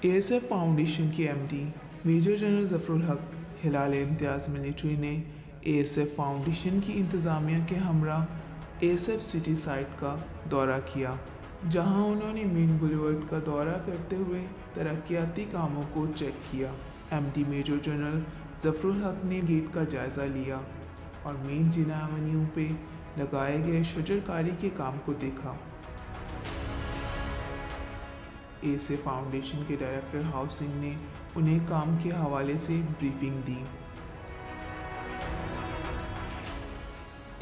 ASF foundation के MD major general ज़फ़रुल हक हिलाल इम्तियाज़ military ने एएसएफ फाउंडेशन की इंतज़ामिया के हमरा एएसएफ सिटी साइट का दौरा किया, जहां उन्होंने मेन बुलेवार्ड का दौरा करते हुए तरक्याती कामों को चेक किया। एमडी मेजर जनरल ज़फ़रुल हक ने गेट का जायज़ा लिया और मेन जिना एवेन्यू पे लगाए गए शजरकारी के काम को देखा। एएसएफ फाउंडेशन के डायरेक्टर हाउसिंग ने उन्हें काम के हवाले से ब्रीफिंग दी।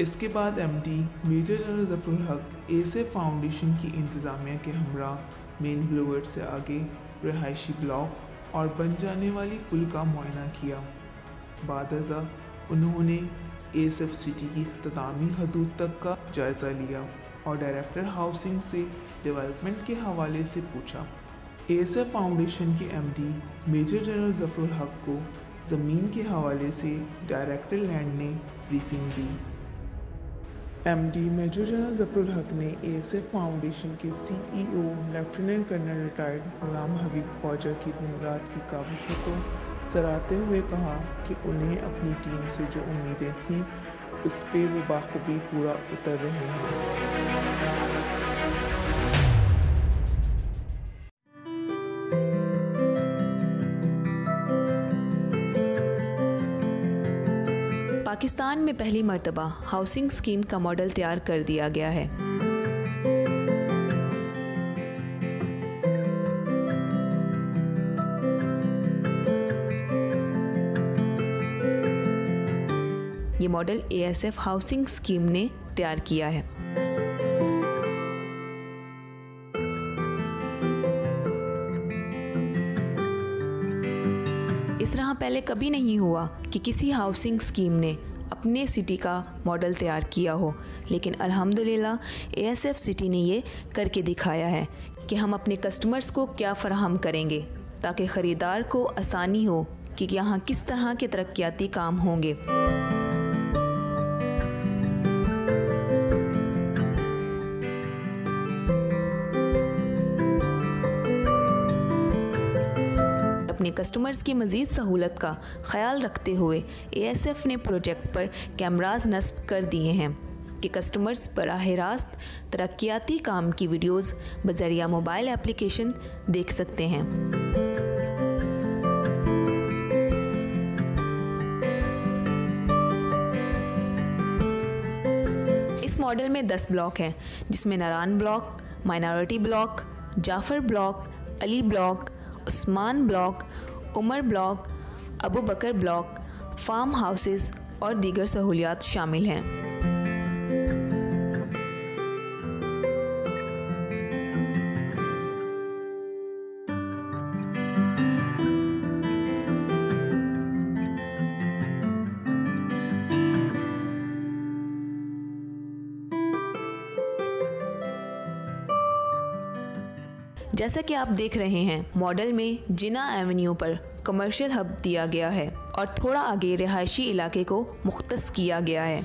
इसके बाद एमडी मेजर जनरल ज़फ़रुल हक एएसएफ फाउंडेशन की इंतज़ामिया के हमरा मेन बुलेवार्ड से आगे रहायशी ब्लॉक और बन जाने वाली पुल का मुआयना किया। बादअज़ा उन्होंने एएसएफ सिटी की इख्तितामी हदूद तक का जायज़ा लिया और डायरेक्टर हाउसिंग से डेवलपमेंट के हवाले से पूछा। एएसएफ फाउंडेशन के एमडी मेजर जनरल ज़फ़रुल हक को ज़मीन के हवाले से डायरेक्टर लैंड ने ब्रीफिंग दी। एमडी मेजर जनरल ज़फ़रुल हक ने एएसएफ फाउंडेशन के CEO lieutenant colonel retired Ghulam Habib Khwaja की दिन रात की काविशों को सराहते हुए कहा कि उन्हें अपनी टीम से जो उम्मीदें थीं उस पे वो बाखूबी पूरा उतर रहे हैं। पाकिस्तान में पहली मर्तबा हाउसिंग स्कीम का मॉडल तैयार कर दिया गया है। ये मॉडल एएसएफ हाउसिंग स्कीम ने तैयार किया है। इस तरह पहले कभी नहीं हुआ कि किसी हाउसिंग स्कीम ने अपने सिटी का मॉडल तैयार किया हो, लेकिन अल्हम्दुलिल्लाह एएसएफ सिटी ने ये करके दिखाया है कि हम अपने कस्टमर्स को क्या फराहम करेंगे ताकि ख़रीदार को आसानी हो कि यहाँ किस तरह के तरक्याती काम होंगे। अपने कस्टमर्स की मज़ीद सहूलत का ख्याल रखते हुए एएसएफ ने प्रोजेक्ट पर कैमराज नस्ब कर दिए हैं कि कस्टमर्स बराह रास्त तरक्याती काम की वीडियोज़ बज़रिया मोबाइल एप्लीकेशन देख सकते हैं। इस मॉडल में 10 ब्लॉक हैं, जिसमें Naran block, minority block, Jafar block, Ali block, Usman block, Umar block, Abu Bakar block, farm houses और दीगर सहूलियात शामिल हैं। जैसा कि आप देख रहे हैं, मॉडल में जिना एवेन्यू पर कमर्शियल हब दिया गया है और थोड़ा आगे रिहायशी इलाके को मुख्तस किया गया है।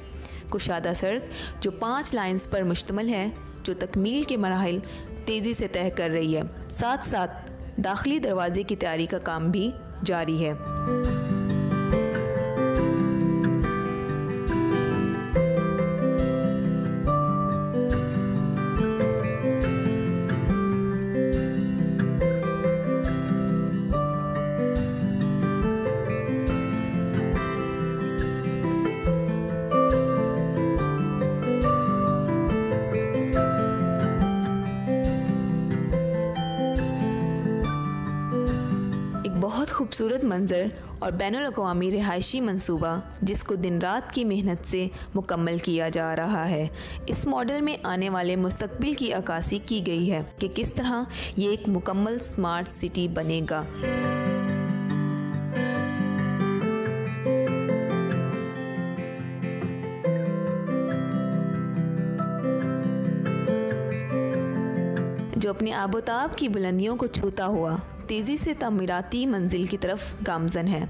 कुशादा सड़क जो 5 लाइन्स पर मुश्तमिल है, जो तकमील के मराहिल तेज़ी से तय कर रही है। साथ साथ दाखिली दरवाजे की तैयारी का काम भी जारी है। बहुत खूबसूरत मंजर और बैनुल अक़वामी रिहायशी मंसूबा जिसको दिन रात की मेहनत से मुकम्मल किया जा रहा है। इस मॉडल में आने वाले मुस्तक़बिल की अक्कासी की गई है कि किस तरह ये एक मुकम्मल स्मार्ट सिटी बनेगा। जो अपने आबोताब की बुलंदियों को छूता हुआ तेज़ी से तामीराती मंजिल की तरफ गामज़न है।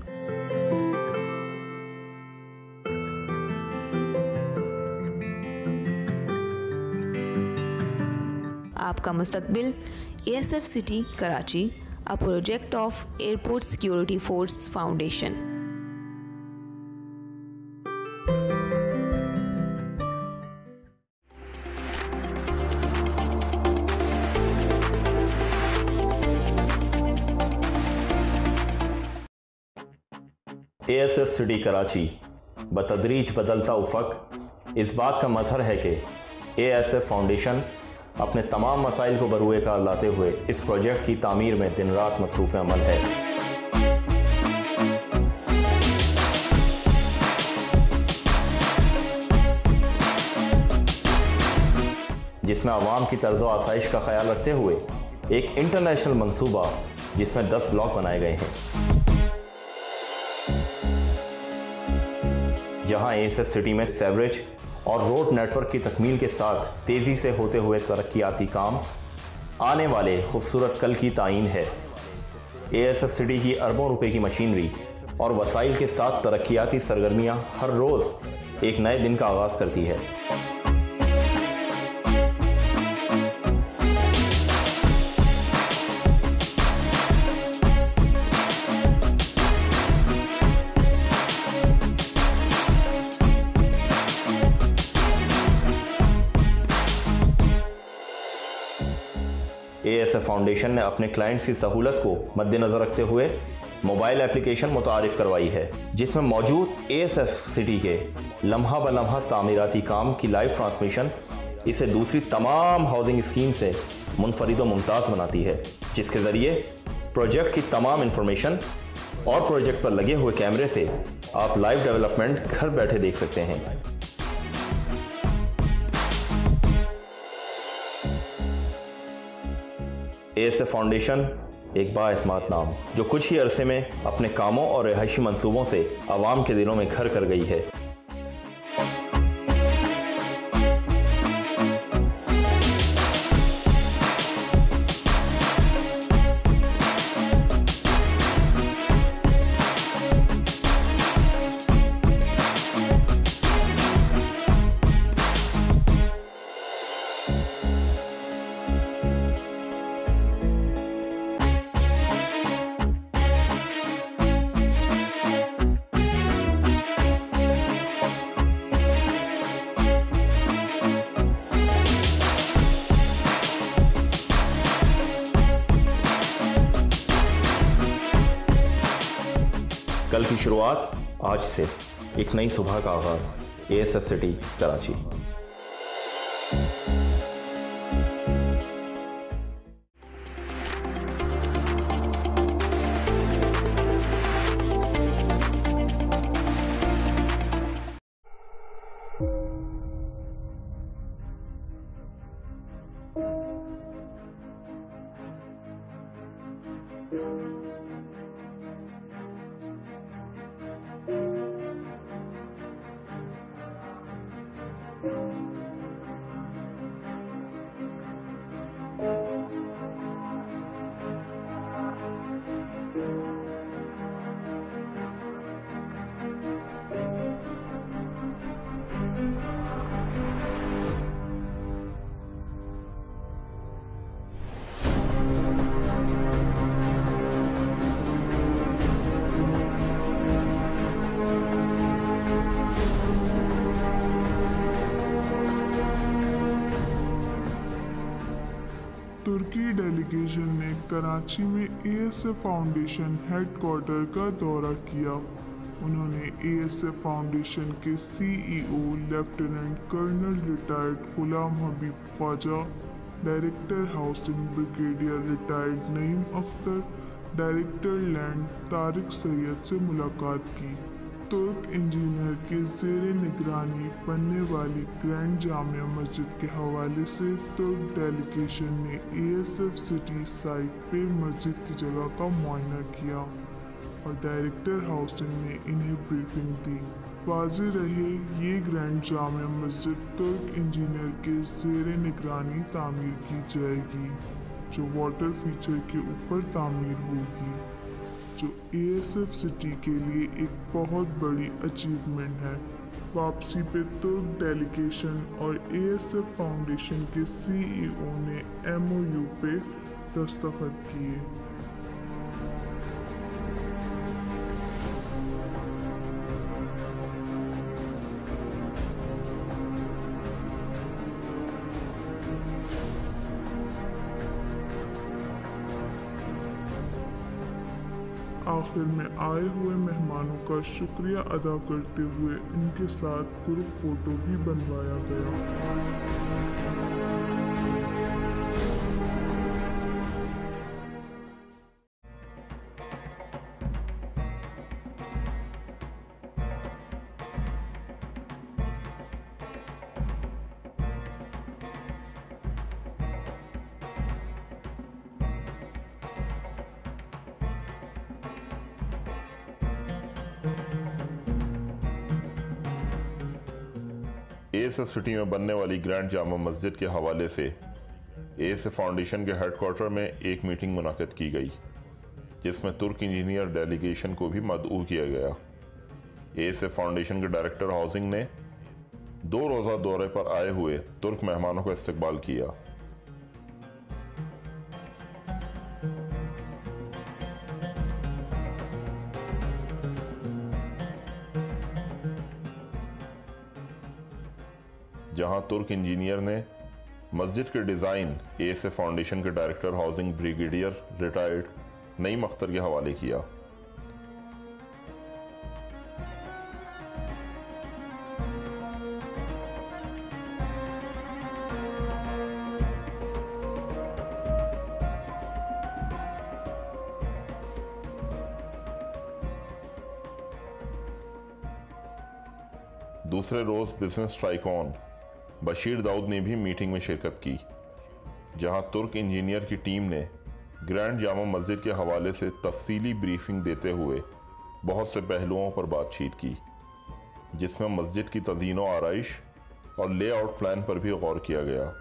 आपका मुस्तकबिल ASF city Karachi a project of Airport Security Force Foundation. ASF city Karachi बतदरीज बदलता उफ़क़ इस बात का मज़हर है कि ASF फाउंडेशन अपने तमाम मसाइल को बरूए कार लाते हुए इस प्रोजेक्ट की तामीर में दिन रात मसरूफ़ अमल है। जिसमें आवाम की तर्ज़ो आसाइश का ख्याल रखते हुए एक इंटरनेशनल मंसूबा जिसमें 10 ब्लॉक बनाए गए हैं, जहां ASF सिटी में सेवरेज और रोड नेटवर्क की तकमील के साथ तेज़ी से होते हुए तरक्याती काम आने वाले खूबसूरत कल की तायीन है। ASF सिटी की अरबों रुपए की मशीनरी और वसाइल के साथ तरक्याती सरगर्मियां हर रोज़ एक नए दिन का आगाज़ करती है। ASF फाउंडेशन ने अपने क्लाइंट्स की सहूलत को मद्देनज़र रखते हुए मोबाइल एप्लीकेशन मुतारिफ़ करवाई है, जिसमें मौजूद ASF सिटी के लम्हा ब लम्हा तामीराती काम की लाइव ट्रांसमिशन इसे दूसरी तमाम हाउसिंग स्कीम से मुनफरिद व मुमताज़ बनाती है, जिसके ज़रिए प्रोजेक्ट की तमाम इंफॉर्मेशन और प्रोजेक्ट पर लगे हुए कैमरे से आप लाइव डेवलपमेंट घर बैठे देख सकते हैं। ASF फाउंडेशन एक बाएतमाद नाम जो कुछ ही अरसे में अपने कामों और रिहायशी मंसूबों से आवाम के दिलों में घर कर गई है। कल की शुरुआत आज से, एक नई सुबह का आगाज़। ASF city Karachi. तुर्की डेलीगेशन ने कराची में ASF फाउंडेशन हेडक्वार्टर का दौरा किया। उन्होंने ASF फाउंडेशन के CEO lieutenant colonel retired Ghulam Habib Khawaja, director housing brigadier retired Naeem Akhtar, director land Tariq Syed से मुलाकात की। तुर्क इंजीनियर के ज़ेरे निगरानी बनने वाली ग्रैंड जामिया मस्जिद के हवाले से तुर्क डेलीगेशन ने ASF सिटी साइट पे मस्जिद की जगह का मुआयना किया और डायरेक्टर हाउसिंग ने इन्हें ब्रीफिंग दी। वाज़ेह रहे ये ग्रैंड जामिया मस्जिद तुर्क इंजीनियर के ज़ेरे निगरानी तामीर की जाएगी, जो वाटर फीचर के ऊपर तामीर होगी, जो ASF सिटी के लिए एक बहुत बड़ी अचीवमेंट है। वापसी पे तुर्क डेलीगेशन और ASF फाउंडेशन के CEO ने MOU पे दस्तखत किए। आखिर में आए हुए मेहमानों का शुक्रिया अदा करते हुए इनके साथ ग्रुप फोटो भी बनवाया गया। एएसएफ सिटी में बनने वाली ग्रैंड जामा मस्जिद के हवाले से एएसएफ फाउंडेशन के हेडक्वार्टर में एक मीटिंग मुनाकिद की गई, जिसमें तुर्क इंजीनियर डेलीगेशन को भी मदऊ किया गया। एएसएफ फाउंडेशन के डायरेक्टर हाउसिंग ने 2 रोज़ा दौरे पर आए हुए तुर्क मेहमानों का इस्तकबाल किया। जहां तुर्क इंजीनियर ने मस्जिद के डिज़ाइन एएसएफ फाउंडेशन के director housing brigadier retired Naeem Akhtar के हवाले किया। दूसरे रोज बिजनेस ट्राइकॉन बशीर दाऊद ने भी मीटिंग में शिरकत की, जहां तुर्क इंजीनियर की टीम ने ग्रैंड जामा मस्जिद के हवाले से तफसीली ब्रीफिंग देते हुए बहुत से पहलुओं पर बातचीत की, जिसमें मस्जिद की तज़ीनो आराइश और लेआउट प्लान पर भी गौर किया गया।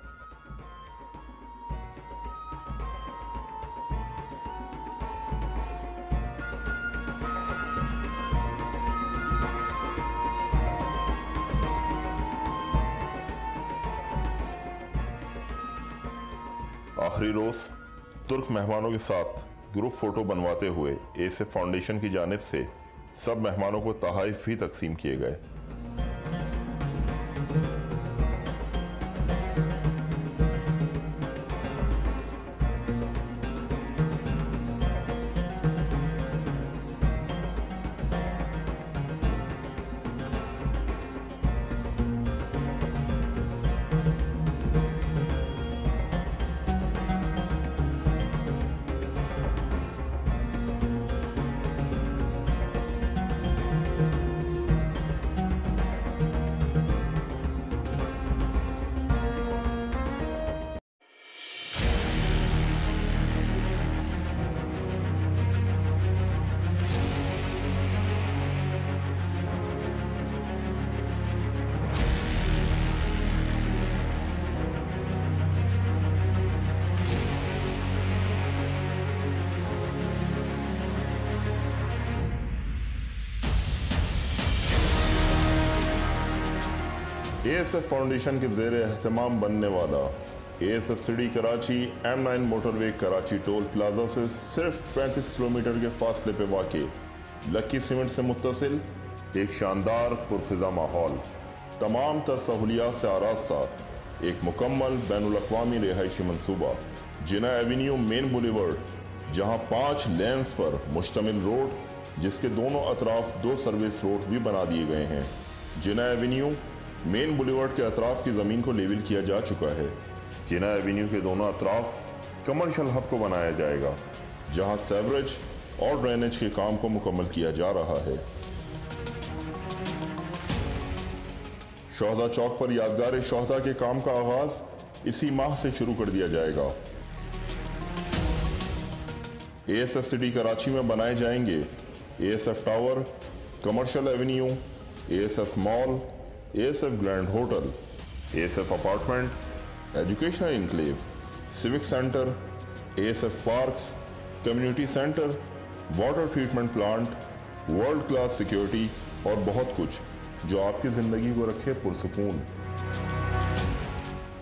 आखिरी रोज तुर्क मेहमानों के साथ ग्रुप फोटो बनवाते हुए एएसएफ फाउंडेशन की जानिब से सब मेहमानों को तोहफे भी तकसीम किए गए। एएसएफ फाउंडेशन के ज़ेर एहतमाम बनने वाला ASF city Karachi M9 motorway Karachi toll plaza से सिर्फ 35 किलोमीटर के फासले पे वाक़े लक्की सीमेंट से मुत्तसिल एक शानदार पुरफिजा माहौल, तमाम तर सहूलियात से आरास्ता एक मुकम्मल बैनुल-अक़वामी रिहायशी मंसूबा, जिना एवेन्यू मेन बुलेवर्ड, जहां 5 लेन्स पर मुश्तमिल रोड जिसके दोनों अतराफ 2 सर्विस रोड भी बना दिए गए हैं। जिना एवेन्यू मेन बुलेवर्ड के अतराफ की ज़मीन को लेवल किया जा चुका है। जिना एवेन्यू के दोनों अतराफ कमर्शियल हब को बनाया जाएगा, जहां सेवरेज और ड्रेनेज के काम को मुकम्मल किया जा रहा है। शोहदा चौक पर यादगार शोहदा के काम का आगाज इसी माह से शुरू कर दिया जाएगा। एएसएफ सिटी कराची में बनाए जाएंगे ASF tower, commercial Avenue, ASF mall, ASF grand hotel, ASF apartment, educational enclave, civic centre, ASF parks, community centre, water treatment plant, world class security और बहुत कुछ जो आपकी ज़िंदगी को रखे पुरसुकून।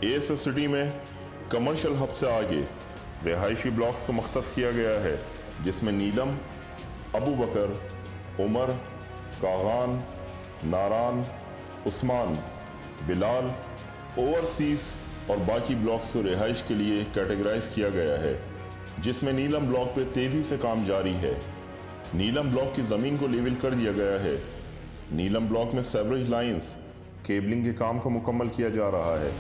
एएसएफ सिटी में कमर्शियल हब से आगे रिहायशी ब्लॉक्स को मख्तस किया गया है, जिसमें नीलम, अबू बकर, उमर, कागान, नारान, उस्मान, बिलाल, ओवरसीज और बाकी ब्लॉक्स को रिहाइश के लिए कैटेगराइज किया गया है, जिसमें नीलम ब्लॉक पे तेज़ी से काम जारी है। नीलम ब्लॉक की ज़मीन को लेवल कर दिया गया है। नीलम ब्लॉक में सेवरेज लाइंस केबलिंग के काम को मुकम्मल किया जा रहा है।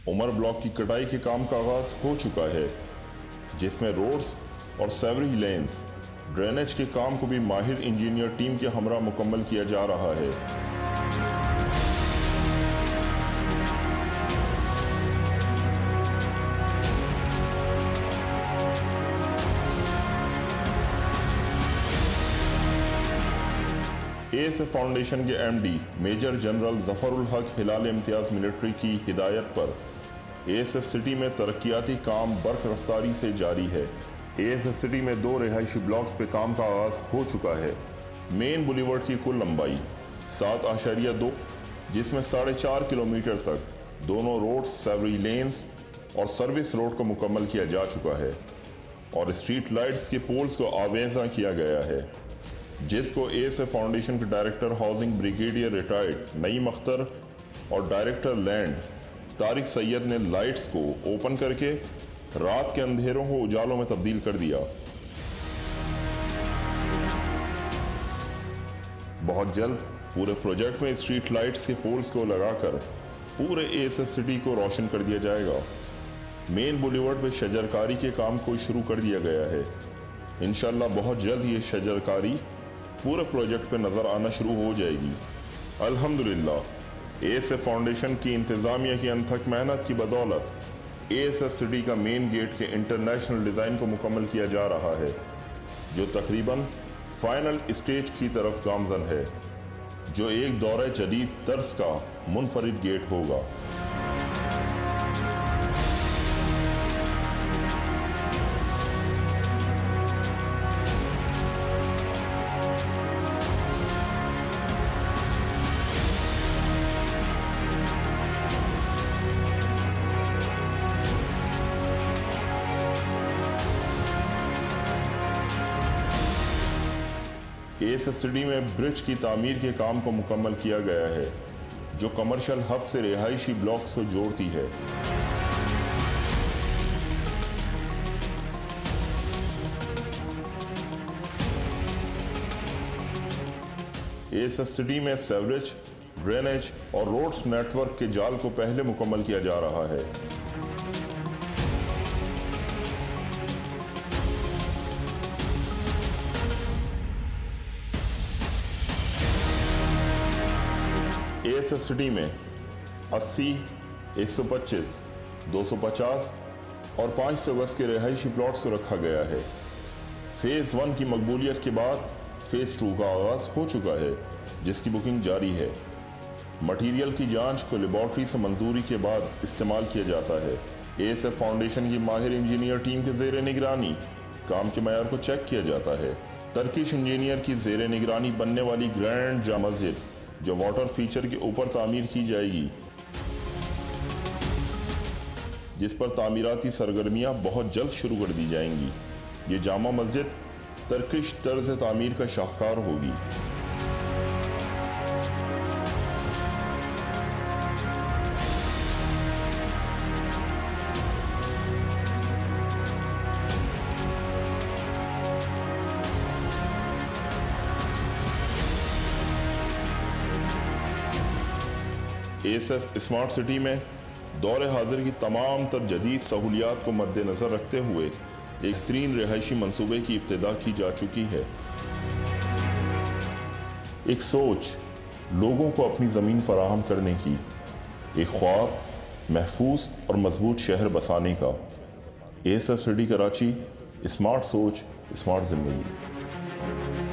उमर ब्लॉक की कटाई के काम का आगाज हो चुका है, जिसमें रोड्स और सेवरेज लेन्स ड्रेनेज के काम को भी माहिर इंजीनियर टीम के हमरा मुकम्मल किया जा रहा है। एएसएफ फाउंडेशन के एमडी मेजर जनरल जफरुल हक हिलाल इम्तियाज मिलिट्री की हिदायत पर एएसएफ सिटी में तरक्याती काम बर्क रफ्तारी से जारी है। एएसएफ सिटी में 2 रिहायशी ब्लॉक्स पे काम का आगाज हो चुका है। मेन बुलेवर्ड की कुल लंबाई 7.2, जिसमें 4.5 किलोमीटर तक दोनों रोड, सेवरेज लेन्स और सर्विस रोड को मुकम्मल किया जा चुका है और स्ट्रीट लाइट्स के पोल्स को आवेजा किया गया है, जिसको एएसएफ फाउंडेशन के director housing brigadier retired Naeem Akhtar और डायरेक्टर लैंड तारिक सैयद ने लाइट्स को ओपन करके रात के अंधेरों को उजालों में तब्दील कर दिया। बहुत जल्द पूरे प्रोजेक्ट में स्ट्रीट लाइट्स के पोल्स को लगाकर पूरे एएसएफ सिटी को रोशन कर दिया जाएगा। मेन बुलेवर्ड पे शजरकारी के काम को शुरू कर दिया गया है। इंशाल्लाह बहुत जल्द ये शजरकारी पूरे प्रोजेक्ट पे नजर आना शुरू हो जाएगी। अल्हम्दुलिल्लाह एएसएफ फाउंडेशन की इंतजामिया की अनथक मेहनत की बदौलत एएसएफ सिटी का मेन गेट के इंटरनेशनल डिज़ाइन को मुकम्मल किया जा रहा है, जो तकरीबन फाइनल स्टेज की तरफ गामजन है, जो एक दौरे जदीद तर्ज का मुनफरिद गेट होगा। एएसएफ सिटी में ब्रिज की तामीर के काम को मुकम्मल किया गया है, जो कमर्शियल हब से रिहायशी ब्लॉक्स को जोड़ती है। एएसएफ सिटी में सेवरेज, ड्रेनेज और रोड्स नेटवर्क के जाल को पहले मुकम्मल किया जा रहा है। एएसएफ सिटी में 80, 125, 250 और 500 गज के रिहायशी प्लॉट्स को रखा गया है। फेज़ 1 की मकबूलियत के बाद फेज़ 2 का आगाज हो चुका है, जिसकी बुकिंग जारी है। मटीरियल की जांच को लेबॉर्ट्री से मंजूरी के बाद इस्तेमाल किया जाता है। एएसएफ फाउंडेशन की माहिर इंजीनियर टीम के ज़ेर निगरानी काम के मयार को चेक किया जाता है। तर्किश इंजीनियर की ज़ेर निगरानी बनने वाली ग्रैंड जा मस्जिद, जो वाटर फीचर के ऊपर तामीर की जाएगी, जिस पर तामीराती सरगर्मियां बहुत जल्द शुरू कर दी जाएंगी। ये जामा मस्जिद तर्किश तर्ज तामीर का शाहकार होगी। एएसएफ स्मार्ट सिटी में दौरे हाजिर की तमाम तर जदीद सहूलियात को मद्देनजर रखते हुए एक तरीन रिहायशी मंसूबे की इब्तिदा की जा चुकी है। एक सोच लोगों को अपनी ज़मीन फराहम करने की, एक ख्वाब महफूज और मजबूत शहर बसाने का। एएसएफ सिटी कराची, स्मार्ट सोच, स्मार्ट ज़िंदगी।